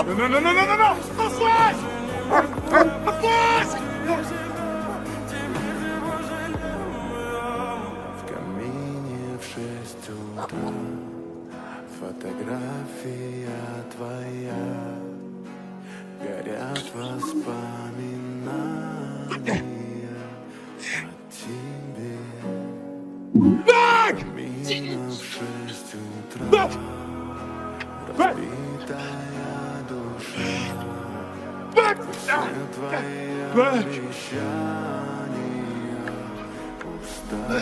Ну! Послать! Послать! В камине в 6 утра фотография твоя, горят воспоминания о тебе. Так! В камине в 6 утра разбитая душа, все твои обещания, пустота.